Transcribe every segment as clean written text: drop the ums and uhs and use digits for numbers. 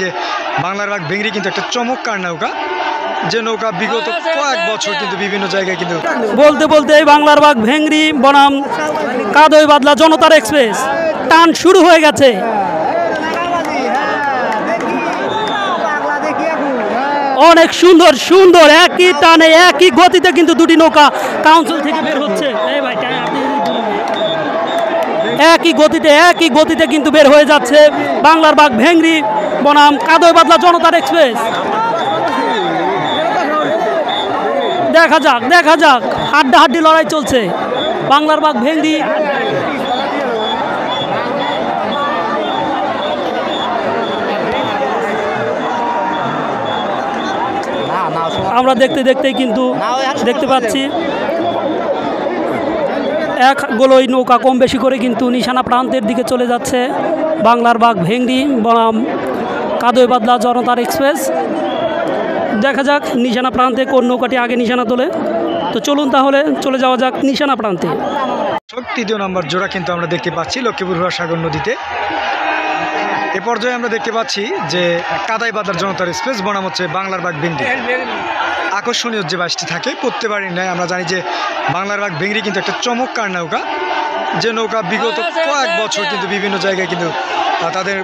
যে বাংলার বাঘ ভেংরি কিন্তু একটা চমৎকার নৌকা, যে নৌকা বিগত কয়েক বছর কিন্তু বিভিন্ন জায়গায় কিন্তু বলতে বলতে বাংলার বাঘ ভেংরি বনাম কাদই বাদলা জনতার এক্সপ্রেস টান শুরু হয়ে গেছে। অনেক সুন্দর সুন্দর একই টানে একই গতিতে কিন্তু দুটি নৌকা কাউন্সিল থেকে বের হচ্ছে। একই গতিতে কিন্তু বের হয়ে যাচ্ছে বাংলার বাঘ ভেংরি বনাম কাদই বাদলা জনতার এক্সপ্রেস। দেখা যাক হাড্ডাহাড্ডি লড়াই চলছে। বাংলার বাঘ ভেংরি আমরা দেখতেই কিন্তু দেখতে পাচ্ছি এক গোলই নৌকা কম বেশি করে কিন্তু নিশানা প্রান্তের দিকে চলে যাচ্ছে বাংলার বাঘ ভেংরি বনাম কাদই বাদলা জনতার এক্সপ্রেস। দেখা যাক নিশানা প্রান্তে কোন নৌকাটি আগে নিশানা তোলে। তো চলুন তাহলে চলে যাওয়া যাক নিশানা প্রান্তে। তৃতীয় নম্বর জোড়া কিন্তু আমরা দেখতে পাচ্ছি লক্ষ্মীপুর সাগর নদীতে। এ পর্যায়ে আমরা দেখতে পাচ্ছি যে কাদাই বাদলার জনতার এক্সপ্রেস বনাম হচ্ছে বাংলার বাঘ ভেংরি। আকর্ষণীয় যে বাইশটি থাকে প্রত্যেকবারই নেয়। আমরা জানি যে বাংলার বাঘ ভেংরি কিন্তু একটা চমৎকার নৌকা, যে নৌকা বিগত কয়েক বছর কিন্তু বিভিন্ন জায়গায় কিন্তু তাদের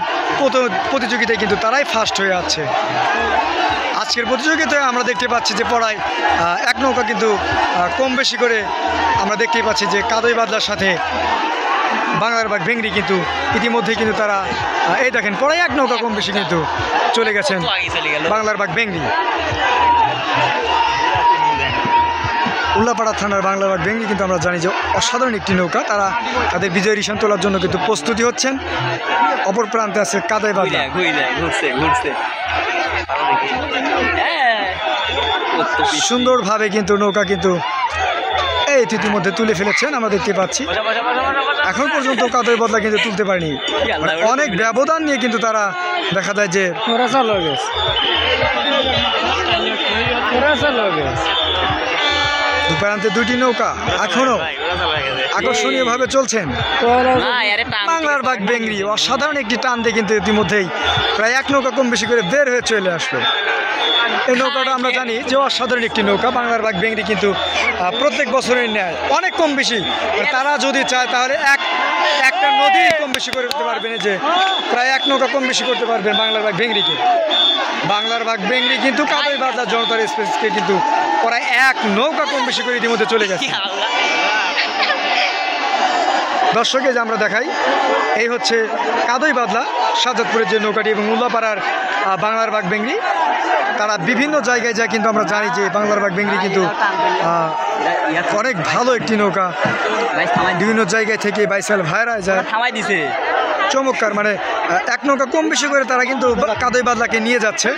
প্রতিযোগিতায় কিন্তু তারাই ফার্স্ট হয়ে আছে। আজকের প্রতিযোগিতায় আমরা দেখতে পাচ্ছি যে পড়ায় এক নৌকা কিন্তু কম বেশি করে আমরা দেখতেই পাচ্ছি যে কাদই বাদলার সাথে বাংলার বাঘ ভেংরি কিন্তু ইতিমধ্যেই কিন্তু তারা এই দেখেন পড়ায় এক নৌকা কম বেশি কিন্তু চলে গেছেন বাংলার বাঘ ভেংরি। উল্লাপাড়া থানার বাংলার বাঘ ভেংরি কিন্তু আমরা জানি যে অসাধারণ একটি নৌকা, তারা তাদের বিজয় রিশান তোলার জন্য কিন্তু প্রস্তুতি হচ্ছেন। অপর প্রান্তে আছে কাদাই বাদলা। সুন্দরভাবে কিন্তু নৌকা কিন্তু এই ইতিমধ্যে তুলে ফেলেছেন আমরা দেখতে পাচ্ছি। এখন পর্যন্ত কাদই বাদলা কিন্তু তুলতে পারেনি, অনেক ব্যবধান নিয়ে কিন্তু তারা দেখা যায় যে দুপারান্তে দুইটি নৌকা এখনো আকর্ষণীয়ভাবে চলছেন। বাংলার বাঘ ভেংরি অসাধারণ একটি টান দিয়ে কিন্তু ইতিমধ্যেই প্রায় এক নৌকা কম বেশি করে বের হয়ে চলে আসলো। এই নৌকাটা আমরা জানি যে অসাধারণ একটি নৌকা। বাংলার বাঘ ভেংরি কিন্তু প্রত্যেক বছরের ন্যায় অনেক কম বেশি তারা যদি চায় তাহলে একটা নদী কম বেশি করে করতে পারবেন, যে প্রায় এক নৌকা কম বেশি করতে পারবেন বাংলার বাঘ ভেংরিকে। বাংলার বাঘ ভেংরি কিন্তু কাদই বাদলা জনতার এক্সপ্রেসকে কিন্তু প্রায় এক নৌকা কম বেশি করে ইতিমধ্যে চলে গেছে। দর্শকে যে আমরা দেখাই এই হচ্ছে কাদই বাদলা সাজাদপুরের যে নৌকাটি এবং উল্লাপাড়ার বাংলার বাঘ ভেংরি। তারা বিভিন্ন জায়গায় যায় কিন্তু আমরা জানি যে বাংলার বাঘ ভেংরি কিন্তু অনেক ভালো একটি নৌকা, বিভিন্ন জায়গায় থেকে বাইসাল ভাইরা যায় চমৎকার, মানে এক নৌকা কম বেশি করে তারা কিন্তু কাদই বাদলাকে নিয়ে যাচ্ছে।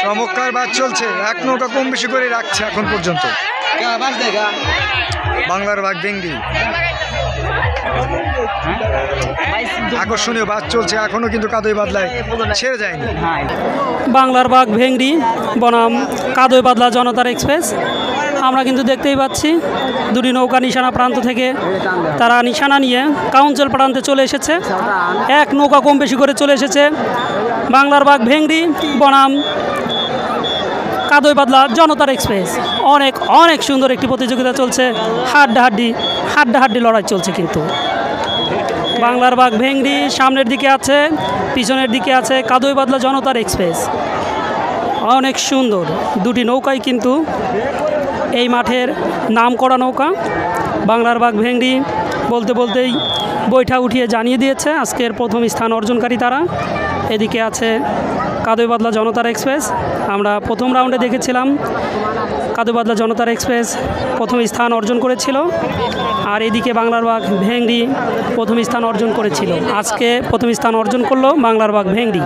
চমৎকার বাদ চলছে, এক নৌকা কম বেশি করে রাখছে এখন পর্যন্ত বাংলার বাঘ ভেংরি। আকর্ষণীয় বাদ চলছে, এখনো কিন্তু কাদই বাদলায় ছেড়ে যায়নি। বাংলার বাঘ ভেংরি বনাম কাদই বাদলা জনতার এক্সপ্রেস আমরা কিন্তু দেখতেই পাচ্ছি দুটি নৌকা নিশানা প্রান্ত থেকে তারা নিশানা নিয়ে কাউন্সিল প্রান্তে চলে এসেছে। এক নৌকা কম বেশি করে চলে এসেছে বাংলার বাঘ ভেংরি বনাম কাদই বাদলা জনতার এক্সপ্রেস। অনেক সুন্দর একটি প্রতিযোগিতা চলছে, হাড্ডাহাড্ডি লড়াই চলছে কিন্তু। বাংলার বাঘ ভেংরি সামনের দিকে আছে, পিছনের দিকে আছে কাদই বাদলা জনতার এক্সপ্রেস। অনেক সুন্দর দুটি নৌকাই কিন্তু এই মাঠের নাম করা নৌকা। বাংলার বাঘ ভেংরি বলতেই বৈঠা উঠিয়ে জানিয়ে দিয়েছে আজকের প্রথম স্থান অর্জনকারী তারা। এদিকে আছে কাদই বাদলা জনতার এক্সপ্রেস। আমরা প্রথম রাউন্ডে দেখেছিলাম কাদই বাদলা জনতার এক্সপ্রেস প্রথম স্থান অর্জন করেছিল, আর এদিকে বাংলার বাঘ ভেংরি প্রথম স্থান অর্জন করেছিল। আজকে প্রথম স্থান অর্জন করলো বাংলার বাঘ ভেংরি।